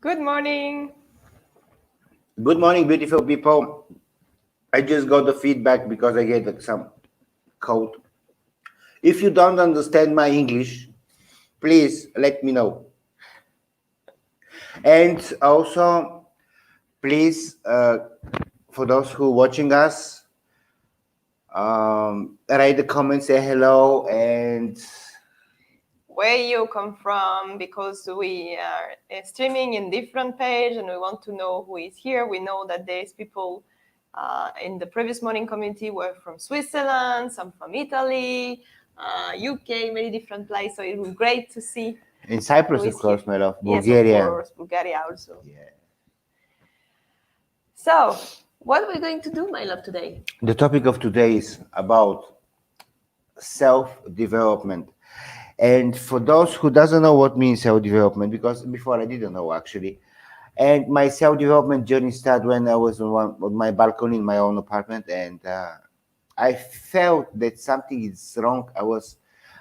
Good morning. Good morning, beautiful people. I just got the feedback because I gave some code. If you don't understand my English, please let me know. And also, please, for those who watching us, write the comment, say hello, and Where you come from, because we are streaming in different page and we want to know who is here. We know that there's people in the previous morning community were from Switzerland, some from Italy, UK, many different places. So it was great to see. in Cyprus, who of is course, here. my love, Yes, Bulgaria. of course, Bulgaria also. Yeah. So, what are we going to do, my love, today? The topic of today is about self-development. And for those who doesn't know what means self-development, because before I didn't know actually, and my self-development journey started when I was on my balcony in my own apartment, and I felt that something is wrong. I was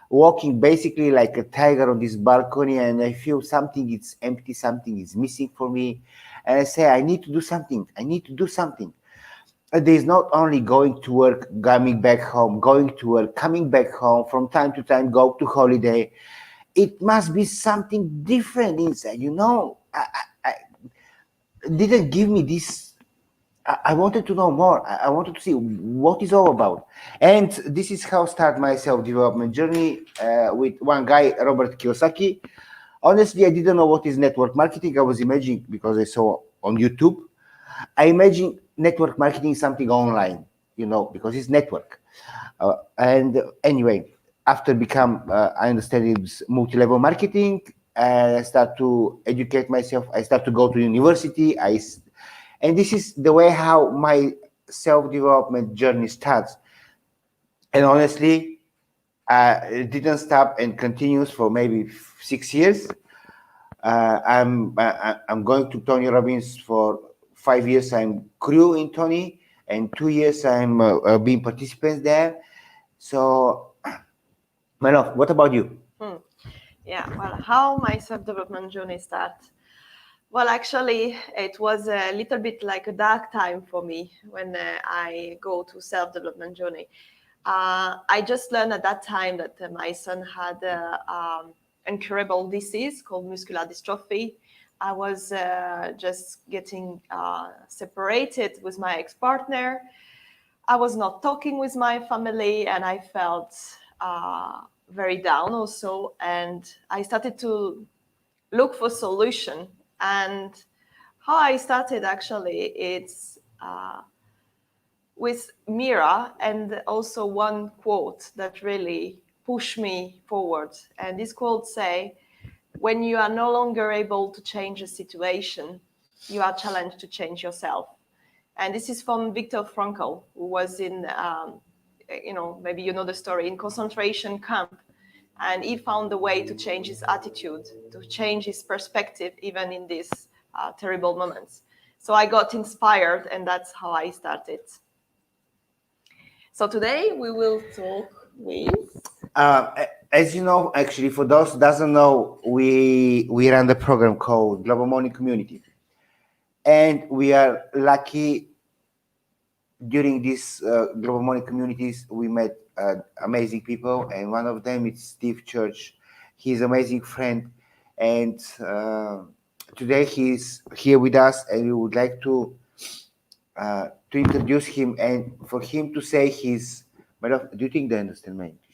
walking basically like a tiger on this balcony, and I feel something is empty, something is missing for me, and I say I need to do something. I need to do something. There's not only going to work, coming back home, going to work, coming back home from time to time, go to holiday. It must be something different inside, I didn't give me this. I wanted to know more. I wanted to see what it's all about. And this is how I start my self-development journey with one guy, Robert Kiyosaki. Honestly, I didn't know what is network marketing. I was imagining, because I saw on YouTube, I imagine network marketing is something online, because it's network. And anyway, after I understand it's multi-level marketing. I start to educate myself. I start to go to university. And this is the way how my self-development journey starts. And honestly, it didn't stop and continues for maybe 6 years. I'm going to Tony Robbins for 5 years. I'm crew in Tony, and 2 years I'm being participants there. So, my love, what about you? Yeah, well, how my self-development journey started? Well, actually, it was a little bit like a dark time for me when I go to self-development journey. I just learned at that time that my son had an incurable disease called muscular dystrophy. I was just getting separated with my ex-partner. I was not talking with my family, and I felt very down also. And I started to look for solution. And how I started actually, it's with Mira, and also one quote that really pushed me forward. And this quote say, when you are no longer able to change a situation, you are challenged to change yourself. And this is from Viktor Frankl, who was in, maybe you know the story, in concentration camp. And he found a way to change his attitude, to change his perspective, even in these terrible moments. So I got inspired, and that's how I started. So today we will talk with... As you know, actually, for those who doesn't know, we run the program called Global Morning Community. And we are lucky during these Global Morning Communities, we met amazing people. And one of them is Steve Church. He's an amazing friend. And today he's here with us, and we would like to introduce him and for him to say his... Do you think they understand my English?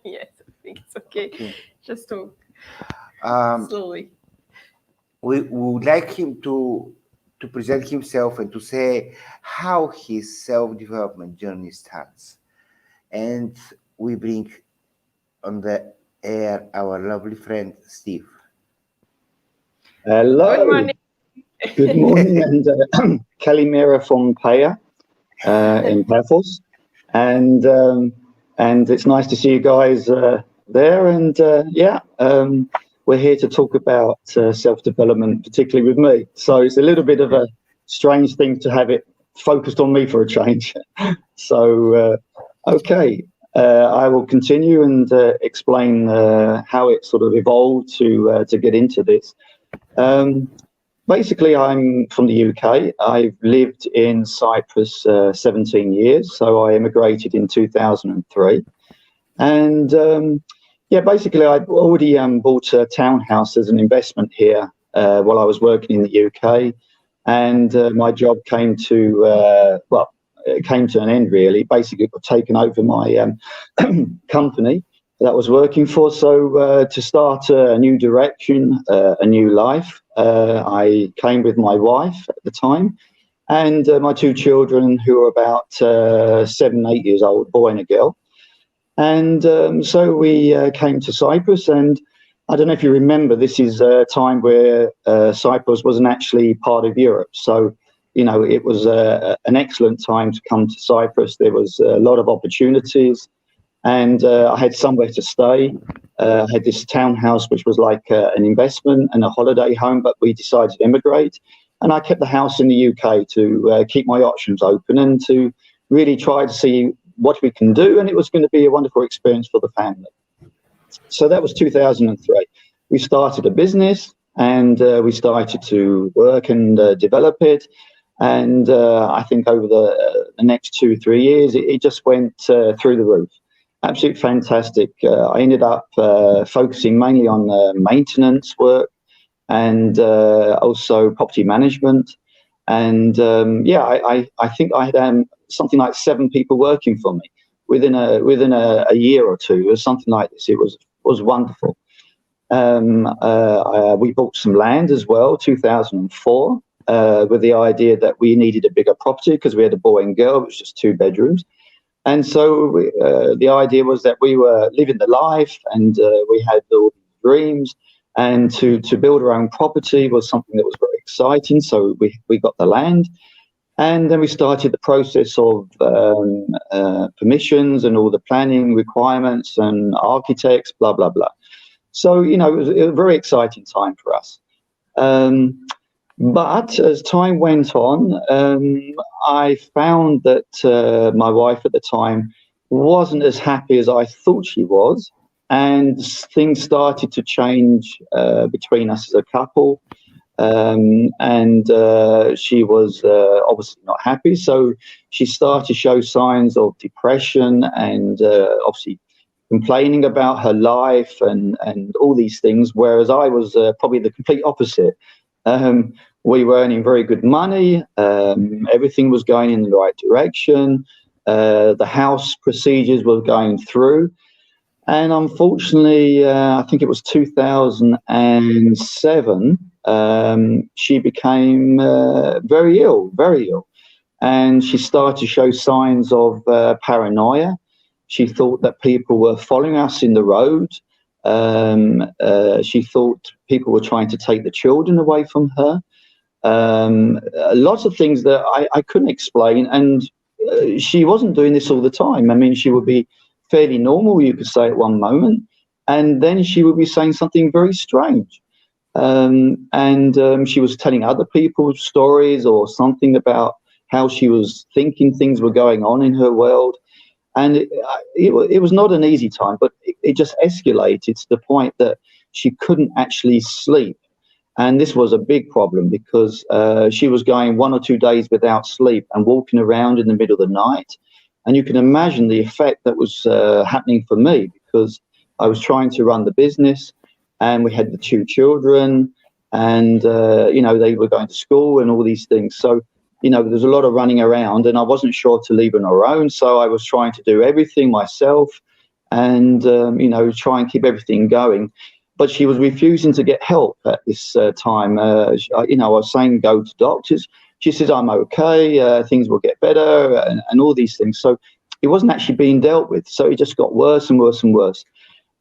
Yes, I think it's okay. Just talk slowly. We would like him to present himself and to say how his self-development journey starts. And we bring on the air our lovely friend, Steve. Hello. Good morning. Good morning, and Kalimera from Paya in Paphos, and it's nice to see you guys there. And we're here to talk about self-development, particularly with me. So it's a little bit of a strange thing to have it focused on me for a change. So okay, I will continue and explain how it sort of evolved to get into this. Basically, I'm from the UK. I've lived in Cyprus 17 years, so I immigrated in 2003. And yeah, basically, I'd already bought a townhouse as an investment here while I was working in the UK. And my job came to, well, it came to an end, really. Basically, got taken over my company that I was working for. So to start a new direction, a new life, I came with my wife at the time and my two children who were about 7, 8 years old, boy and a girl. And so we came to Cyprus, and I don't know if you remember, this is a time where Cyprus wasn't actually part of Europe. So, you know, it was an excellent time to come to Cyprus. There was a lot of opportunities, and I had somewhere to stay. I had this townhouse, which was like an investment and a holiday home, but we decided to immigrate. And I kept the house in the UK to keep my options open and to really try to see what we can do. And it was going to be a wonderful experience for the family. So that was 2003. We started a business and we started to work and develop it. And I think over the next 2 or 3 years, it just went through the roof. Absolutely fantastic. I ended up focusing mainly on maintenance work and also property management. And yeah, I think I had something like 7 people working for me within a year or two, or something like this. It was wonderful. We bought some land as well, 2004, with the idea that we needed a bigger property because we had a boy and girl. It was just 2 bedrooms. And so the idea was that we were living the life and we had all these dreams, and to build our own property was something that was very exciting. So we got the land, and then we started the process of permissions and all the planning requirements and architects, blah, blah, blah. So, you know, it was a very exciting time for us. But as time went on, I found that my wife at the time wasn't as happy as I thought she was, and things started to change between us as a couple. And she was obviously not happy, so she started to show signs of depression and obviously complaining about her life and all these things, whereas I was probably the complete opposite. We were earning very good money. Everything was going in the right direction. The house procedures were going through. And unfortunately, I think it was 2007, she became very ill. And she started to show signs of paranoia. She thought that people were following us in the road. She thought people were trying to take the children away from her. Lots of things that I couldn't explain. And she wasn't doing this all the time. I mean, she would be fairly normal, you could say, at one moment, and then she would be saying something very strange. She was telling other people stories or something about how she was thinking things were going on in her world. And it was not an easy time, but it just escalated to the point that she couldn't actually sleep. And this was a big problem because she was going 1 or 2 days without sleep and walking around in the middle of the night. And you can imagine the effect that was happening for me, because I was trying to run the business and we had the 2 children and, you know, they were going to school and all these things. So, you know, there's a lot of running around and I wasn't sure to leave on her own. So I was trying to do everything myself and, you know, try and keep everything going. But she was refusing to get help at this time. You know, I was saying go to doctors. She says, I'm okay, things will get better and all these things. So it wasn't actually being dealt with. So it just got worse and worse and worse.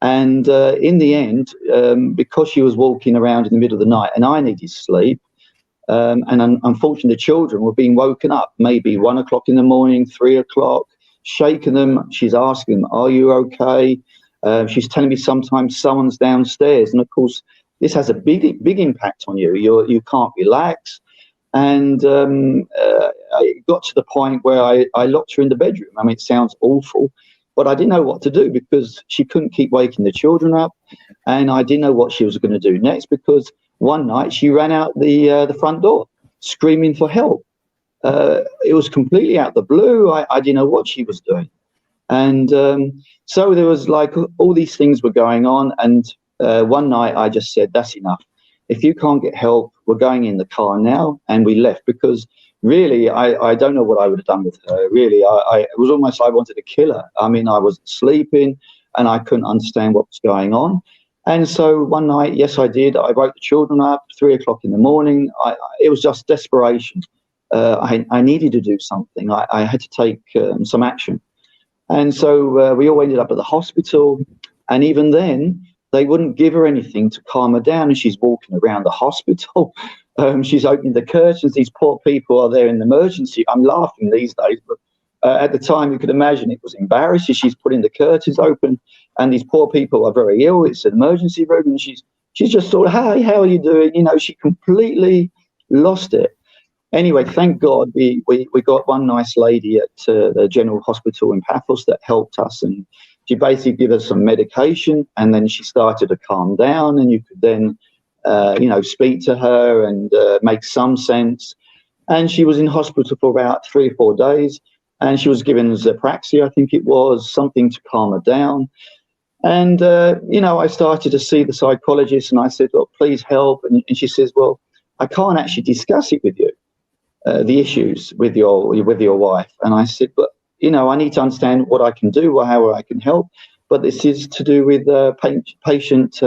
And in the end, because she was walking around in the middle of the night and I needed sleep, and unfortunately the children were being woken up, maybe 1 o'clock in the morning, 3 o'clock, shaking them. She's asking them, are you okay? She's telling me sometimes someone's downstairs. And of course, this has a big impact on you. You can't relax. And I got to the point where I locked her in the bedroom. I mean, it sounds awful, but I didn't know what to do because she couldn't keep waking the children up, and I didn't know what she was going to do next because one night she ran out the front door screaming for help. It was completely out the blue. I didn't know what she was doing. And so there was like all these things were going on. And one night I just said, that's enough. If you can't get help, we're going in the car now. And we left because really, I don't know what I would have done with her. Really, it was almost like I wanted to kill her. I mean, I wasn't sleeping and I couldn't understand what was going on. And so one night, yes, I did. I woke the children up 3 o'clock in the morning. It was just desperation. I needed to do something. I had to take some action. And so we all ended up at the hospital. And even then, they wouldn't give her anything to calm her down. And she's walking around the hospital. She's opening the curtains. These poor people are there in the emergency. I'm laughing these days, but at the time, you could imagine it was embarrassing. She's putting the curtains open, and these poor people are very ill. It's an emergency room, and she's just sort of, hey, how are you doing? You know, she completely lost it. Anyway, thank God we got one nice lady at the General Hospital in Paphos that helped us, and she basically gave us some medication, and then she started to calm down, and you could then, speak to her and make some sense. And she was in hospital for about 3 or 4 days, and she was given Zepraxia, I think it was, something to calm her down. And, I started to see the psychologist, and I said, well, please help. And she says, well, I can't actually discuss it with you. The issues with your wife. And I said, but I need to understand what I can do or how I can help. But this is to do with patient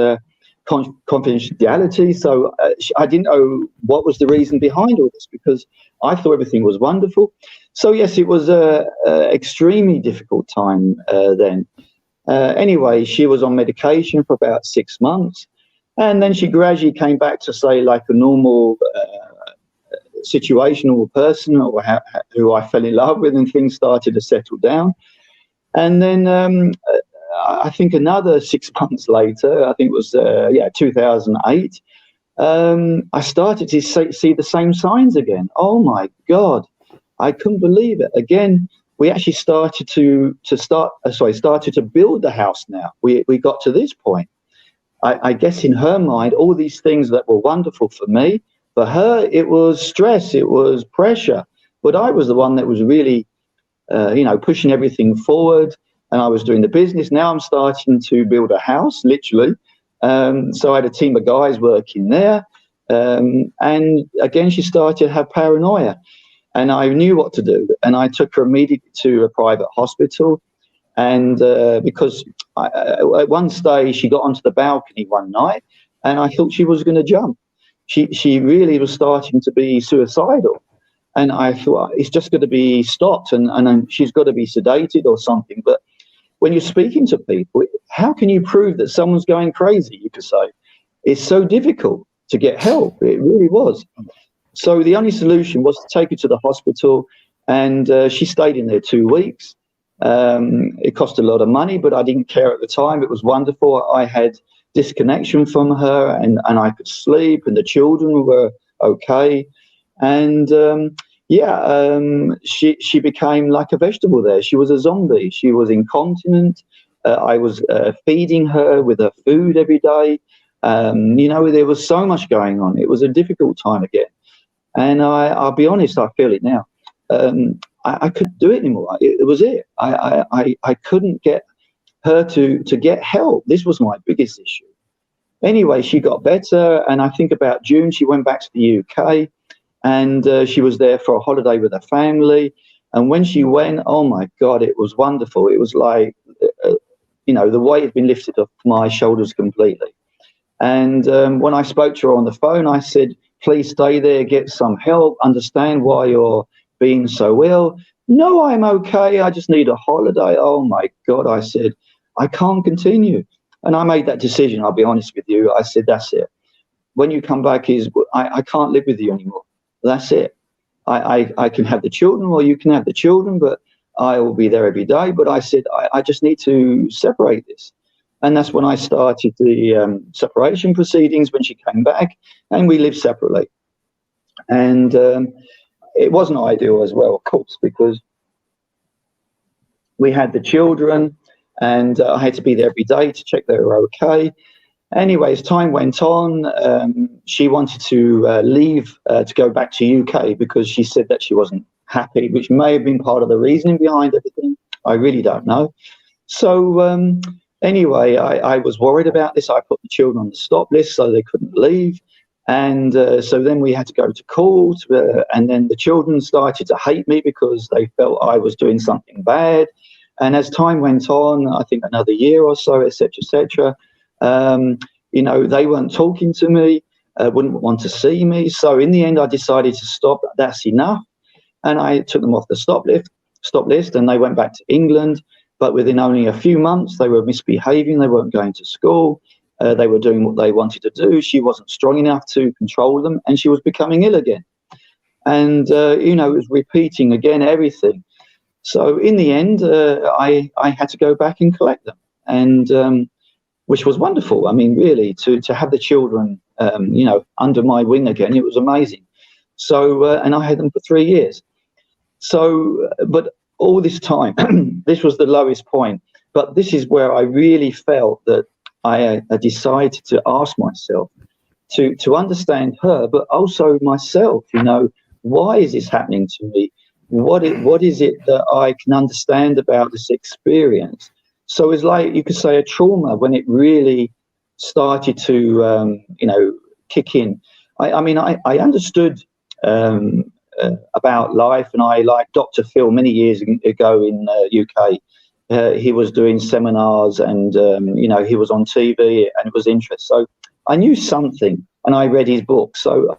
confidentiality. So I didn't know what was the reason behind all this because I thought everything was wonderful. So yes, it was a extremely difficult time then. Anyway, she was on medication for about 6 months, and then she gradually came back to say like a normal situational person or who I fell in love with, and things started to settle down. And then I think another 6 months later, I think it was 2008, I started to see the same signs again. Oh my God, I couldn't believe it. Again, we actually started to build the house. Now we got to this point. I guess in her mind, all these things that were wonderful for me, for her, it was stress, it was pressure. But I was the one that was really, pushing everything forward, and I was doing the business. Now I'm starting to build a house, literally. So I had a team of guys working there. And again, she started to have paranoia, and I knew what to do. And I took her immediately to a private hospital. And because at one stage she got onto the balcony one night, and I thought she was going to jump. She really was starting to be suicidal, and I thought it's just going to be stopped, and she's got to be sedated or something. But when you're speaking to people, how can you prove that someone's going crazy? You could say it's so difficult to get help. It really was. So the only solution was to take her to the hospital, and she stayed in there 2 weeks. It cost a lot of money, but I didn't care at the time. It was wonderful. I had disconnection from her, and I could sleep, and the children were okay. And she became like a vegetable there. She was a zombie. She was incontinent. I was feeding her with her food every day. There was so much going on. It was a difficult time again. And I'll be honest, I feel it now. I couldn't do it anymore. It was it. I couldn't get her to get help. This was my biggest issue. Anyway, she got better, and I think about June she went back to the UK, and she was there for a holiday with her family. And when she went, oh my God, it was wonderful. It was like, the weight had been lifted off my shoulders completely. And when I spoke to her on the phone, I said, please stay there, get some help, understand why you're being so ill. No, I'm okay. I just need a holiday. Oh my God, I said, I can't continue. And I made that decision, I'll be honest with you. I said, that's it. When you come back, I can't live with you anymore. That's it. I can have the children, or you can have the children, but I will be there every day. But I said, I just need to separate this. And that's when I started the separation proceedings when she came back, and we lived separately. And it wasn't ideal as well, of course, because We had the children, and I had to be there every day to check they were okay. Anyway, as time went on, she wanted to leave to go back to UK because she said that she wasn't happy, which may have been part of the reasoning behind everything. I really don't know. So anyway, I was worried about this. I put the children on the stop list so they couldn't leave. And so then we had to go to court, and then the children started to hate me because they felt I was doing something bad. And as time went on, I think another year or so, etc., you know, they weren't talking to me, wouldn't want to see me. So in the end, I decided to stop. That's enough. And I took them off the stop list, and they went back to England. But within only a few months, they were misbehaving. They weren't going to school. They were doing what they wanted to do. She wasn't strong enough to control them, and she was becoming ill again. And, you know, it was repeating again everything. So in the end, I had to go back and collect them, and which was wonderful. I mean, really, to have the children, you know, under my wing again, it was amazing. So, and I had them for 3 years. So, but all this time, this was the lowest point. But this is where I really felt that I decided to ask myself to understand her, but also myself. You know, why is this happening to me? What is it that I can understand about this experience? So it's like you could say a trauma when it really started to, you know, kick in. I mean, I understood about life, and I liked Dr. Phil many years ago in UK. He was doing seminars, and you know, he was on TV, and it was interesting. So I knew something, and I read his book. So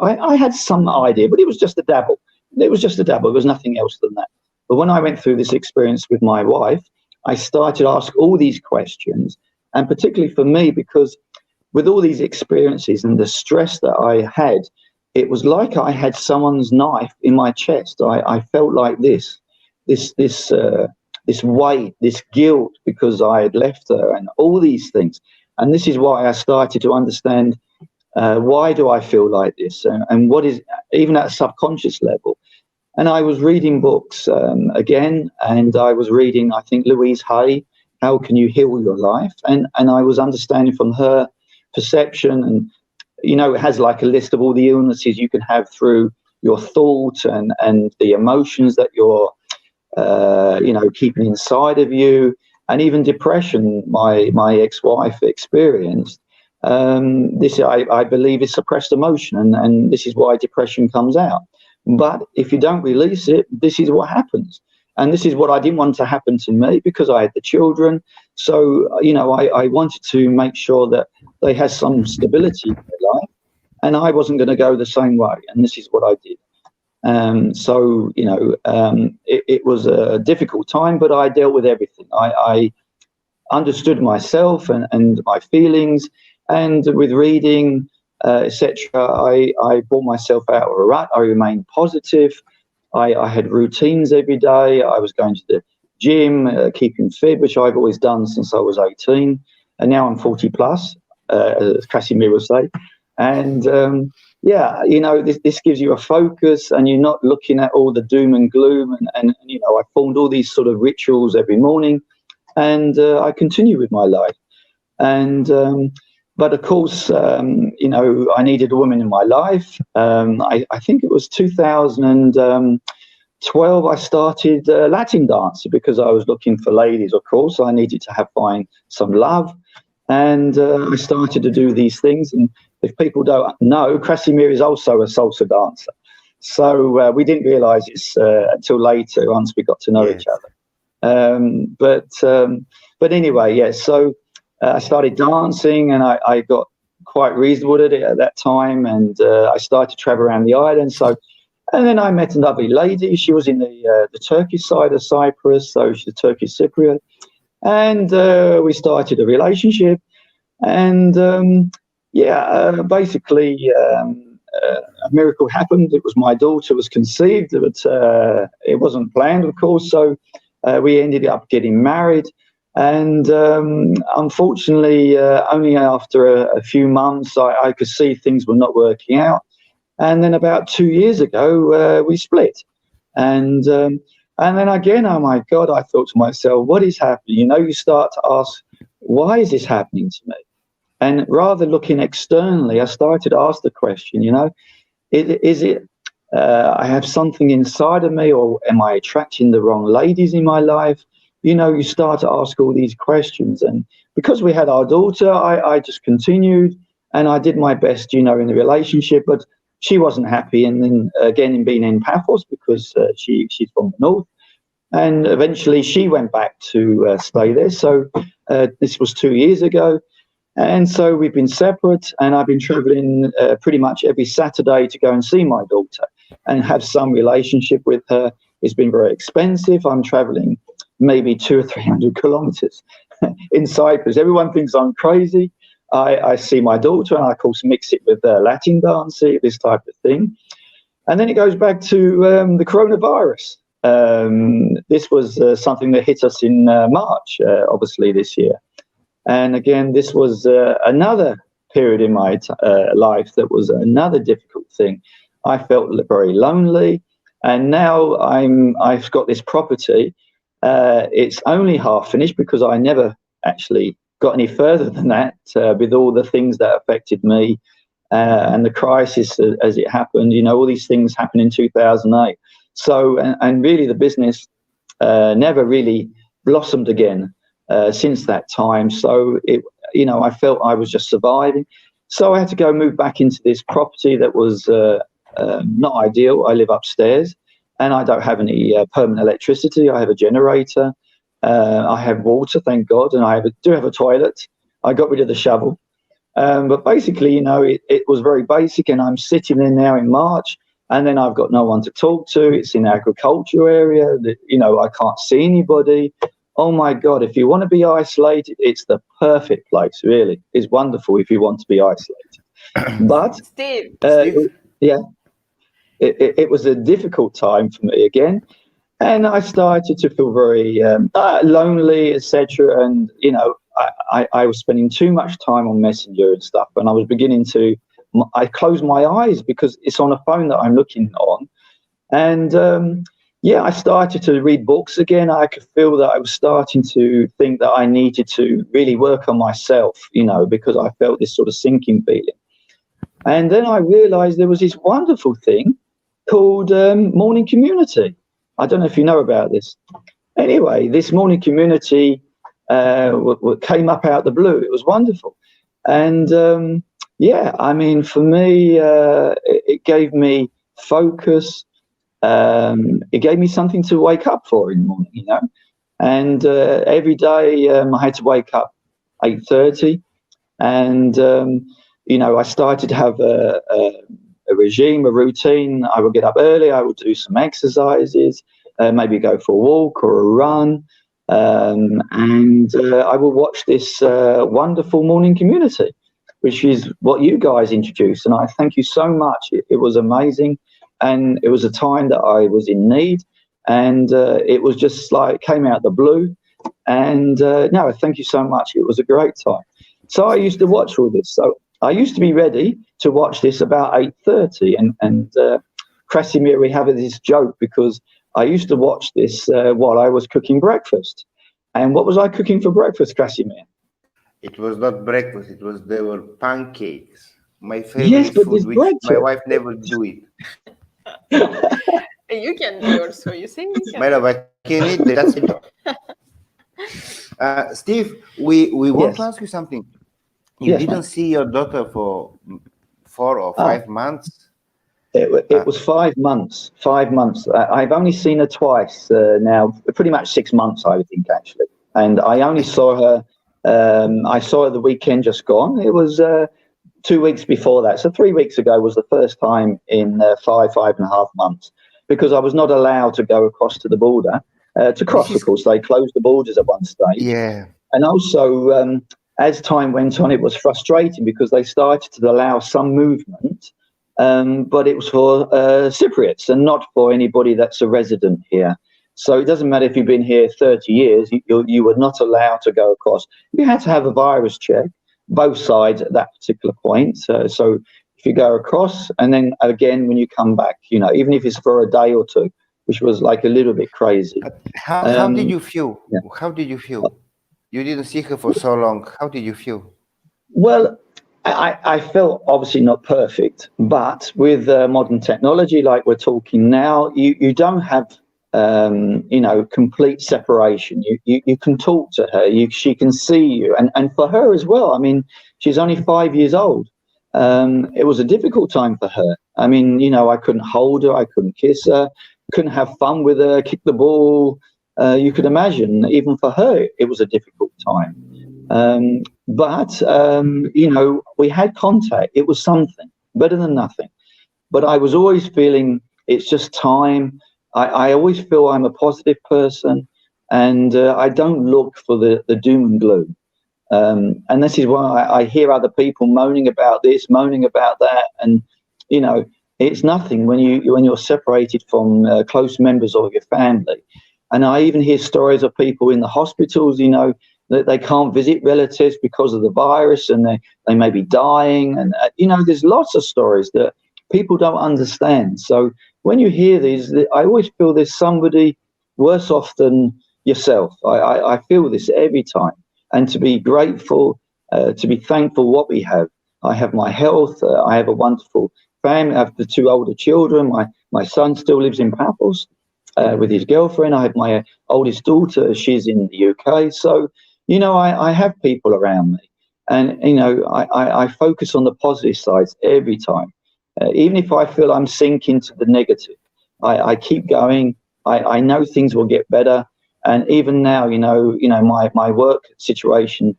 I had some idea, but it was just a dabble. It was just a dabble. There was nothing else than that. But when I went through this experience with my wife, I started to ask all these questions, and particularly for me, because with all these experiences and the stress that I had, it was like I had someone's knife in my chest. I felt like this weight, this guilt, because I had left her, and all these things. And this is why I started to understand why do I feel like this, and what is, even at a subconscious level. And I was reading books again, and I was reading, I think, Louise Hay, How Can You Heal Your Life? And I was understanding from her perception, and, you know, it has like a list of all the illnesses you can have through your thought and the emotions that you're, you know, keeping inside of you, and even depression, my ex-wife experienced. This, I believe, is suppressed emotion, and this is why depression comes out. But if you don't release it, this is what happens. And this is what I didn't want to happen to me, because I had the children. So, you know, I wanted to make sure that they had some stability in their life, and I wasn't going to go the same way. And this is what I did. So, you know, it was a difficult time, but I dealt with everything. I understood myself and my feelings, and with reading, etc., I brought myself out of a rut. I remained positive. I had routines every day. I was going to the gym, keeping fit, which I've always done since I was 18, and now I'm 40 plus, as Casimir would say. And yeah, you know, this gives you a focus, and you're not looking at all the doom and gloom. And you know, I formed all these sort of rituals every morning, and I continue with my life. And but of course, you know, I needed a woman in my life. I think it was 2012 I started Latin dancing, because I was looking for ladies, of course. I needed to find some love. And I started to do these things. And if people don't know, Krasimir is also a salsa dancer. So we didn't realise it's until later, once we got to know each other. But anyway, yeah, so I started dancing, and I got quite reasonable at it at that time. And I started to travel around the island. So, and then I met a lovely lady. She was in the Turkish side of Cyprus, so she's a Turkish Cypriot. And we started a relationship, and basically a miracle happened. It was my daughter was conceived, but it wasn't planned, of course. So we ended up getting married, and unfortunately, only after a few months, I could see things were not working out. And then about 2 years ago, we split. And And then again, oh my God, I thought to myself, what is happening? You know, you start to ask, why is this happening to me? And rather looking externally, I started to ask the question, you know, is it I have something inside of me, or am I attracting the wrong ladies in my life? You know, you start to ask all these questions. And because we had our daughter, I just continued and I did my best, you know, in the relationship, but she wasn't happy. And then again, in being in Paphos, because she's from the north. And eventually she went back to stay there. So this was 2 years ago. And so we've been separate, and I've been traveling pretty much every Saturday to go and see my daughter and have some relationship with her. It's been very expensive. I'm traveling maybe 200 or 300 kilometers in Cyprus. Everyone thinks I'm crazy. I see my daughter, and I, of course, mix it with Latin dancing, this type of thing. And then it goes back to the coronavirus. This was something that hit us in March, obviously, this year. And again, this was another period in my life that was another difficult thing. I felt very lonely, and now I've got this property. It's only half finished because I never actually got any further than that with all the things that affected me and the crisis as it happened. You know, all these things happened in 2008. So, and really the business never really blossomed again. Since that time. So you know, I felt I was just surviving. So I had to go move back into this property that was not ideal. I live upstairs and I don't have any permanent electricity. I have a generator. I have water, thank God, and I do have a toilet. I got rid of the shovel. But basically, you know, it was very basic, and I'm sitting there now in March, and then I've got no one to talk to. It's in agriculture area. You know, I can't see anybody. Oh my God, if you want to be isolated, it's the perfect place, really. It's wonderful if you want to be isolated. But, Steve. Yeah, it was a difficult time for me again. And I started to feel very lonely, etc. And, you know, I was spending too much time on Messenger and stuff. And I was beginning to, I closed my eyes because it's on a phone that I'm looking on. And, yeah, I started to read books again. I could feel that I was starting to think that I needed to really work on myself, you know, because I felt this sort of sinking feeling. And then I realized there was this wonderful thing called Morning Community. I don't know if you know about this. Anyway, this Morning Community came up out the blue. It was wonderful. And, yeah, I mean, for me, it gave me focus. It gave me something to wake up for in the morning, you know. And every day I had to wake up 8:30, and you know, I started to have a regime, a routine. I would get up early. I would do some exercises, maybe go for a walk or a run, and I will watch this wonderful Morning Community, which is what you guys introduced. And I thank you so much. It was amazing. And it was a time that I was in need, and it was just like came out the blue. And no, thank you so much. It was a great time. So I used to watch all this. So I used to be ready to watch this about 8:30. And Krasimir, we have this joke because I used to watch this while I was cooking breakfast. And what was I cooking for breakfast, Krasimir? It was not breakfast. They were pancakes. My favorite food, which breakfast. My wife never do it. You can do also, you think? My love, I can eat that's it. Steve, we want to ask you something. You didn't see your daughter for 4 or 5 months? It was 5 months. 5 months. I've only seen her twice now, pretty much 6 months, I would think, actually. And I only saw her, I saw her the weekend just gone. It was 2 weeks before that. So 3 weeks ago was the first time in 5.5 months, because I was not allowed to go across to the border to cross. Of course, they closed the borders at one stage. Yeah. And also, as time went on, it was frustrating because they started to allow some movement, but it was for Cypriots and not for anybody that's a resident here. So it doesn't matter if you've been here 30 years, you were not allowed to go across. You had to have a virus check, both sides at that particular point. So if you go across, and then again when you come back, you know, even if it's for a day or two, which was like a little bit crazy. How did you feel? Yeah. How did you feel? You didn't see her for so long. How did you feel? Well, I felt obviously not perfect, but with modern technology like we're talking now, you don't have complete separation. You can talk to her, she can see you, and for her as well. I mean, she's only 5 years old. It was a difficult time for her. I mean, I couldn't hold her, I couldn't kiss her, couldn't have fun with her, kick the ball. You could imagine, even for her, it was a difficult time. But we had contact. It was something better than nothing. But I was always feeling it's just time. I always feel I'm a positive person, and I don't look for the doom and gloom. And this is why I hear other people moaning about this, moaning about that, and it's nothing when you're separated from close members of your family. And I even hear stories of people in the hospitals, that they can't visit relatives because of the virus, and they may be dying. And there's lots of stories that people don't understand. So when you hear these, I always feel there's somebody worse off than yourself. I feel this every time. And to be grateful, to be thankful what we have. I have my health. I have a wonderful family. I have the 2 older children. My son still lives in Paphos with his girlfriend. I have my oldest daughter. She's in the UK. So, I have people around me. And, I focus on the positive sides every time. Even if I feel I'm sinking to the negative, I keep going. I know things will get better. And even now, my work situation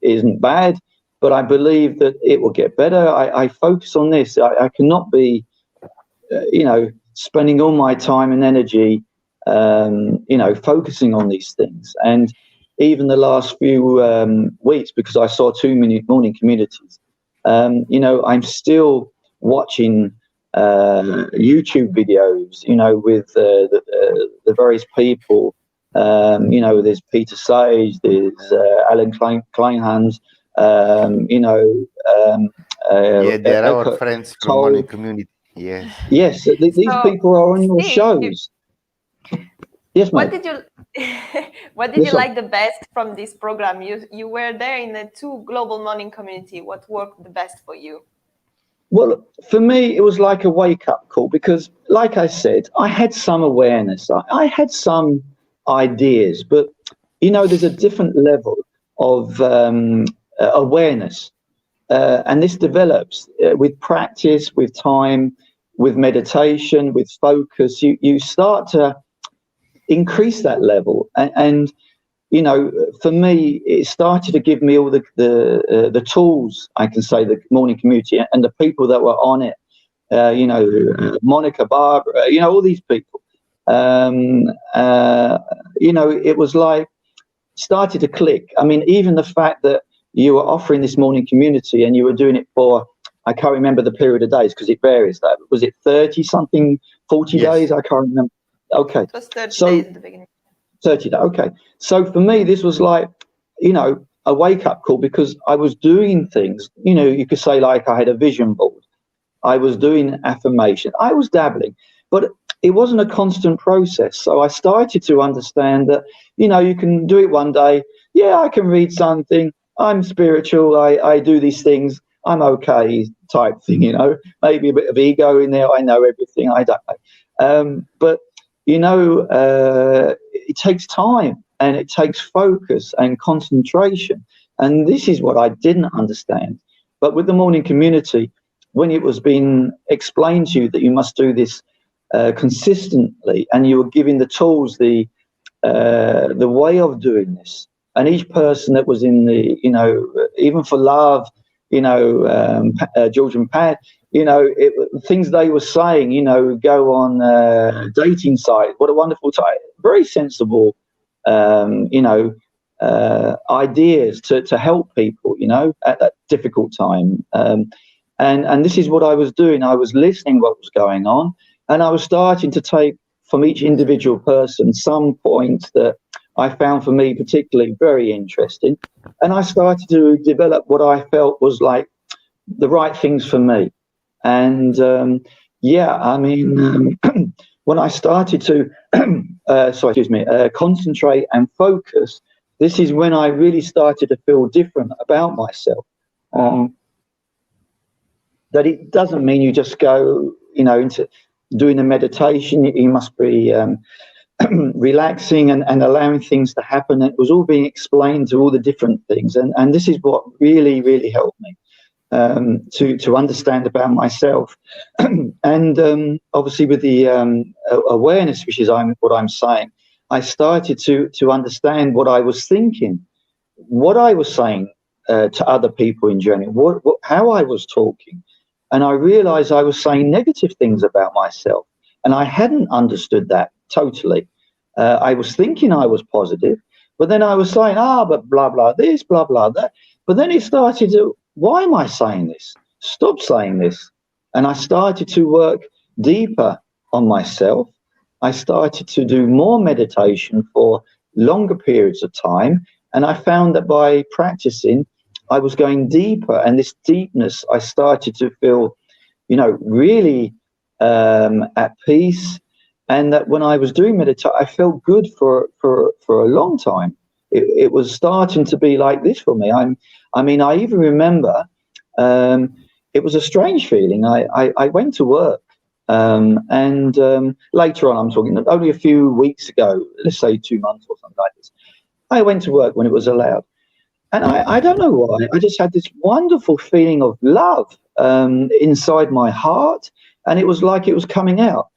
isn't bad, but I believe that it will get better. I focus on this. I cannot be, spending all my time and energy, focusing on these things. And even the last few weeks, because I saw 2 morning communities, I'm still watching YouTube videos, with the various people. There's Peter Sage, there's Alan Kleinhans, They're our friends from Morning Community. Yes. Yes, these people are on your shows. Yes, mate. What did you like the best from this program? You were there in the 2 global morning community. What worked the best for you? Well, for me, it was like a wake-up call because, like I said, I had some awareness. I had some ideas, but, there's a different level of awareness. And this develops with practice, with time, with meditation, with focus. You start to increase that level. And for me, it started to give me all the tools, I can say, the morning community and the people that were on it, Monica, Barbara, all these people. It was like, started to click. I mean, even the fact that you were offering this morning community and you were doing it for, I can't remember the period of days because it varies. That was it 30 something, 40 days? I can't remember. Okay. It was 30 days at the beginning. 30 days. Okay. So for me, this was like, a wake up call because I was doing things, you could say like I had a vision board. I was doing affirmation. I was dabbling, but it wasn't a constant process. So I started to understand that, you can do it one day. Yeah, I can read something. I'm spiritual. I do these things. I'm okay type thing, maybe a bit of ego in there. I know everything. I don't know. But, it takes time and it takes focus and concentration. And this is what I didn't understand. But with the morning community, when it was being explained to you that you must do this consistently, and you were given the tools, the way of doing this, and each person that was in the, even for love, George and Pat, things they were saying, go on dating site. What a wonderful time. Very sensible, ideas to help people, at that difficult time. And this is what I was doing. I was listening what was going on, and I was starting to take from each individual person some points that I found for me particularly very interesting. And I started to develop what I felt was like the right things for me. And when I started to concentrate and focus, this is when I really started to feel different about myself. That it doesn't mean you just go, into doing a meditation. You must be relaxing and allowing things to happen. It was all being explained to all the different things, and this is what really, really helped me to understand about myself. And obviously with the awareness, which is what I'm saying, I started to understand what I was thinking, what I was saying to other people in general, how I was talking. And I realized I was saying negative things about myself, and I hadn't understood that totally. I was thinking I was positive, but then I was saying, but blah, blah, this, blah, blah, that. But then it started to, why am I saying this? Stop saying this. And I started to work deeper on myself. I started to do more meditation for longer periods of time. And I found that by practicing, I was going deeper. And this deepness, I started to feel, really at peace. And that when I was doing meditation, I felt good for a long time. It was starting to be like this for me. I even remember it was a strange feeling. I went to work, and later on, I'm talking only a few weeks ago, let's say 2 months or something like this. I went to work when it was allowed, and I don't know why. I just had this wonderful feeling of love inside my heart, and it was like it was coming out.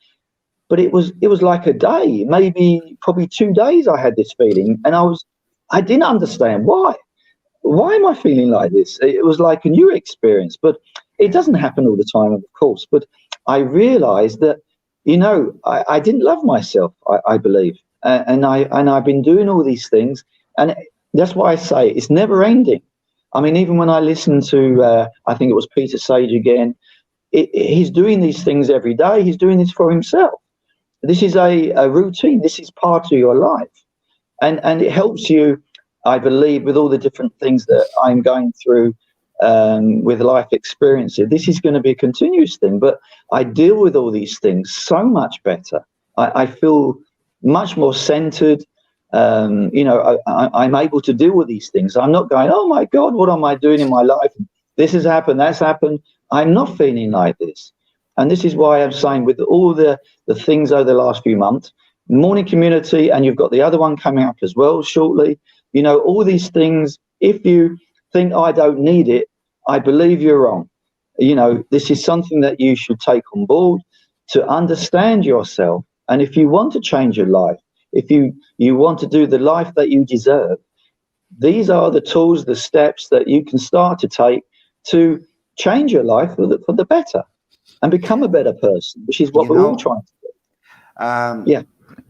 But it was like a day, maybe probably 2 days. I had this feeling, and I didn't understand why. Why am I feeling like this? It was like a new experience, but it doesn't happen all the time, of course. But I realized that, I didn't love myself, I believe. And I've been doing all these things. And that's why I say it's never ending. I mean, even when I listen to, I think it was Peter Sage again, he's doing these things every day. He's doing this for himself. This is a routine. This is part of your life. And it helps you, I believe, with all the different things that I'm going through with life experiences. This is going to be a continuous thing, but I deal with all these things so much better. I feel much more centered. I'm able to deal with these things. I'm not going, oh my God, what am I doing in my life? This has happened, that's happened. I'm not feeling like this. And this is why I'm saying with all the things over the last few months, morning community, and you've got the other one coming up as well shortly. All these things, if you think I don't need it, I believe you're wrong. This is something that you should take on board to understand yourself. And if you want to change your life, if you want to do the life that you deserve, these are the tools, the steps that you can start to take to change your life for the better and become a better person, which is what we're all trying to do. Yeah.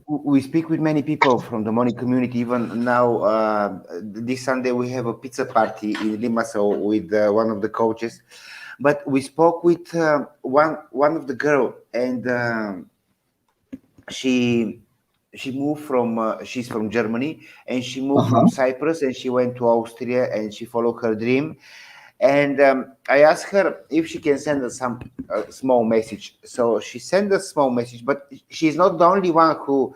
We speak with many people from the money community. Even now, this Sunday we have a pizza party in Limassol with one of the coaches. But we spoke with one of the girl, and she moved from she's from Germany, and she moved from Cyprus, and she went to Austria, and she followed her dream. And I asked her if she can send us some small message. So she sent a small message, but she's not the only one who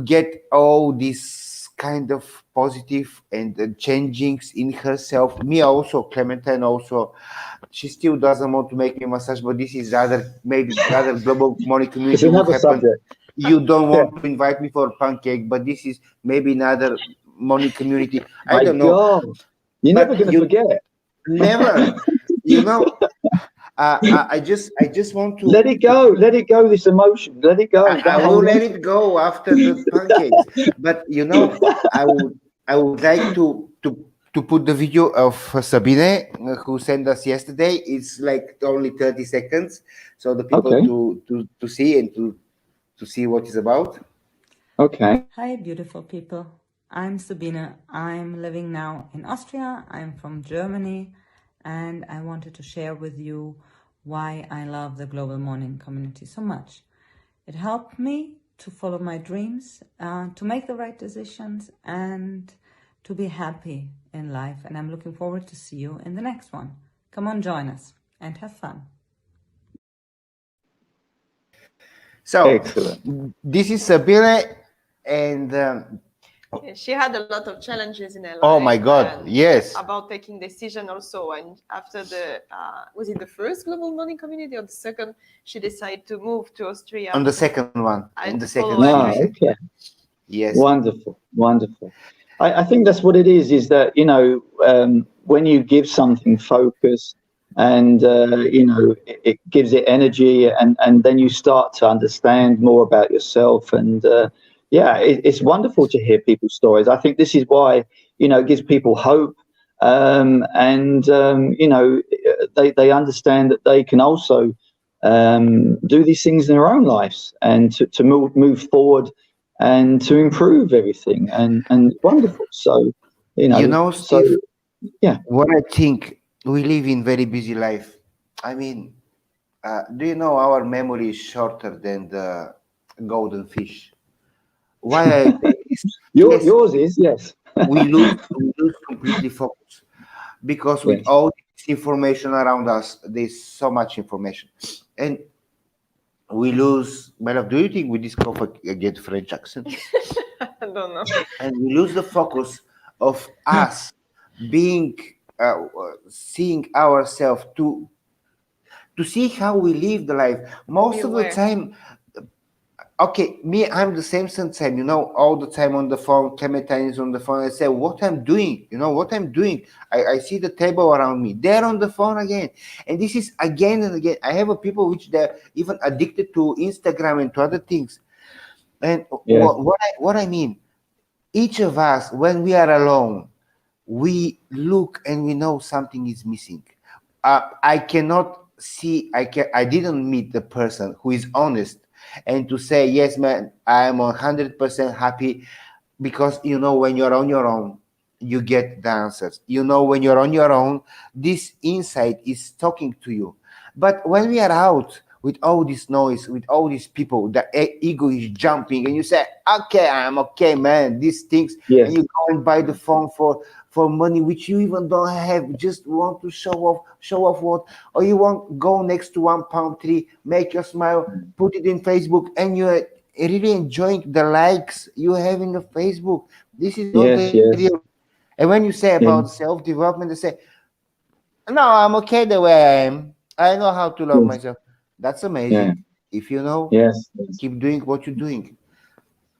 get all this kind of positive and changings in herself. Me also, Clementine also. She still doesn't want to make me massage, but this is maybe other global money community. It's another subject. You don't want to invite me for pancake, but this is maybe another money community. I don't know. God. You're never going to forget. Never. I just want to let it go, this emotion, let it go. I will let it go after the pancakes. But I would like to put the video of Sabine who sent us yesterday. It's like only 30 seconds, so the people to see and to see what it's about. Okay. Hi, beautiful people. I'm Sabine. I'm living now in Austria. I'm from Germany, and I wanted to share with you why I love the global morning community so much. It helped me to follow my dreams, to make the right decisions, and to be happy in life. And I'm looking forward to see you in the next one. Come on, join us and have fun. So Excellent. this is Sabine, and Yeah, she had a lot of challenges in her life. oh my God, and yes. about taking decision also. And after the was it the first global morning community or the second, she decided to move to Austria On the second one, and in to the second follow her Ah, dream. okay. yes. Wonderful, wonderful. I think that's what it is that, when you give something focus and, it gives it energy and then you start to understand more about yourself. And yeah, it's wonderful to hear people's stories. I think this is why, it gives people hope. And, they understand that they can also do these things in their own lives and to move forward and to improve everything and wonderful. So, You know, so Steve, yeah, what I think, we live in very busy life. I mean, do you know our memory is shorter than the golden fish? Why I say this? Yes, yours is, yes. we lose completely focus because with Yes, all this information around us, there's so much information, and we lose. Well, do you think we discover again French accent? I don't know. And we lose the focus of us being seeing ourselves to see how we live the life To be most of the aware. time. Okay, me, I'm the same, all the time on the phone, Clementine is on the phone. I say what I'm doing, what I'm doing. I see the table around me, they're on the phone again, and this is again and again. I have a people which they're even addicted to Instagram and to other things. And yes, what I mean, each of us, when we are alone, we look and we know something is missing. I cannot see, I didn't meet the person who is honest and to say, yes, man, I am 100% happy, because when you're on your own, you get the answers. When you're on your own, this insight is talking to you. But when we are out with all this noise, with all these people, the ego is jumping, and you say, okay, I'm okay, man, these things, and yes, you go and buy the phone for money which you even don't have, just want to show off what, or you want go next to one palm tree, make your smile, put it in Facebook, and you're really enjoying the likes you have in the Facebook. This is not the yes, real. yes, And when you say about yeah, self-development, they say, no, I'm okay the way I am. I know how to love yes, myself. That's yeah, amazing. If you know, yes, yes. keep doing what you're doing.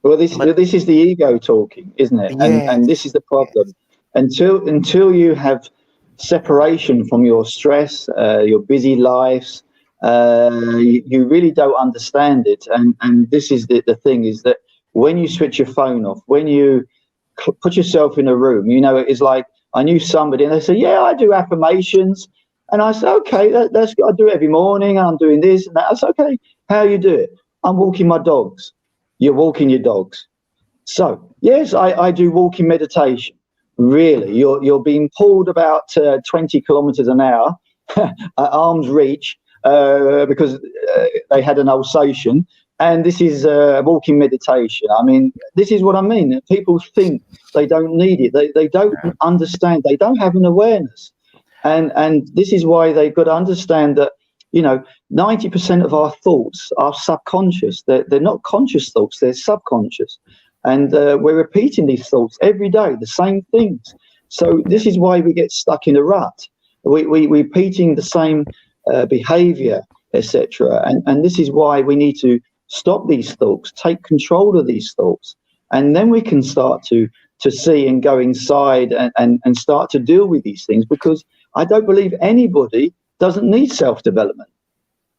Well, this But this is the ego talking, isn't it? And this yes, is the yes, problem. Until you have separation from your stress, your busy lives, you really don't understand it. And this is the thing is that when you switch your phone off, when you put yourself in a room, it's like I knew somebody, and they say, "Yeah, I do affirmations," and I said, "Okay, that's I do it every morning. I'm doing this and that." I said, "Okay, how you do it?" "I'm walking my dogs." "You're walking your dogs." So yes, I do walking meditation. Really, you're being pulled about 20 kilometers an hour at arm's reach because they had an Alsatian, and this is walking meditation. I mean, this is what I mean. People think they don't need it. They don't understand. They don't have an awareness, and this is why they've got to understand that 90% of our thoughts are subconscious. They're not conscious thoughts. They're subconscious. And we're repeating these thoughts every day, the same things. So yeah. this is why we get stuck in a rut. We repeating the same behavior, etc. And this is why we need to stop these thoughts, take control of these thoughts, and then we can start to see and go inside and start to deal with these things. Because I don't believe anybody doesn't need self-development.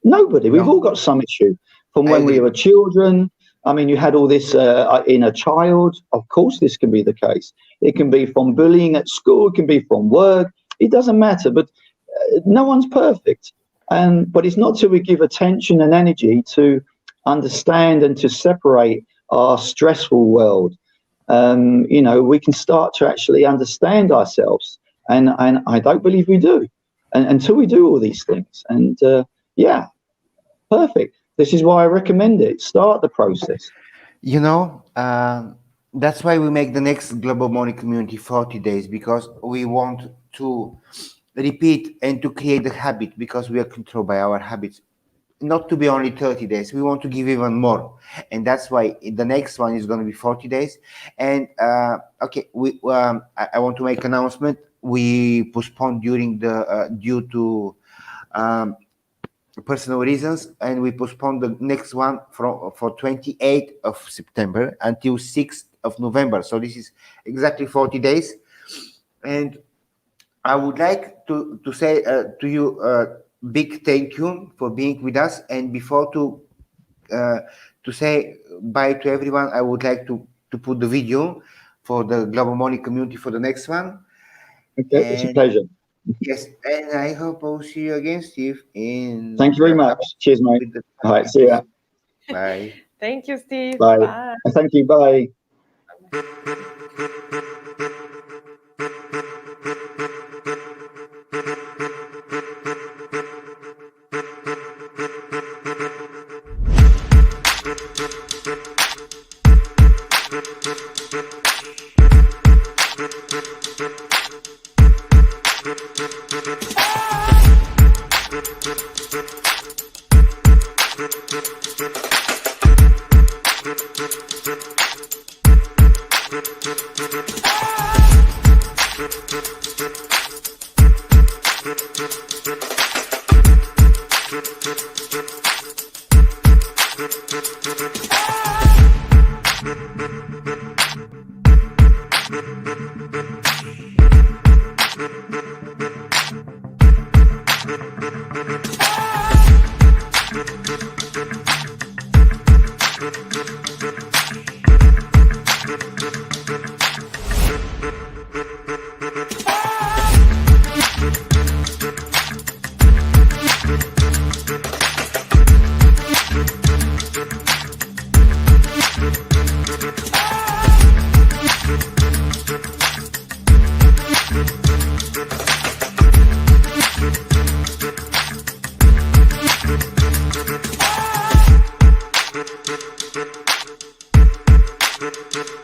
Nobody. We've No, all got some issue from I when we agree. were children. I mean, you had all this in a child. Of course, this can be the case. It can be from bullying at school. It can be from work. It doesn't matter. But no one's perfect. But it's not till we give attention and energy to understand and to separate our stressful world. We can start to actually understand ourselves. And I don't believe we do until we do all these things. And yeah, perfect. This is why I recommend it. Start the process. You know, that's why we make the next Global Morning Community 40 days, because we want to repeat and to create the habit, because we are controlled by our habits. not to be only 30 days. We want to give even more, and that's why the next one is going to be 40 days. And okay, I want to make announcement. We postponed during the due to personal reasons, and we postponed the next one for 28th of September until 6th of November. So this is exactly 40 days. And I would like to say to you big thank you for being with us. And before to say bye to everyone, I would like to put the video for the Global Morning community for the next one. Okay, it's a pleasure. Yes, and I hope I'll see you again, Steve. Thank you very much. Cheers, mate. All right, see ya. Bye. Thank you, Steve. Bye. Bye. Thank you. Bye. Thank you.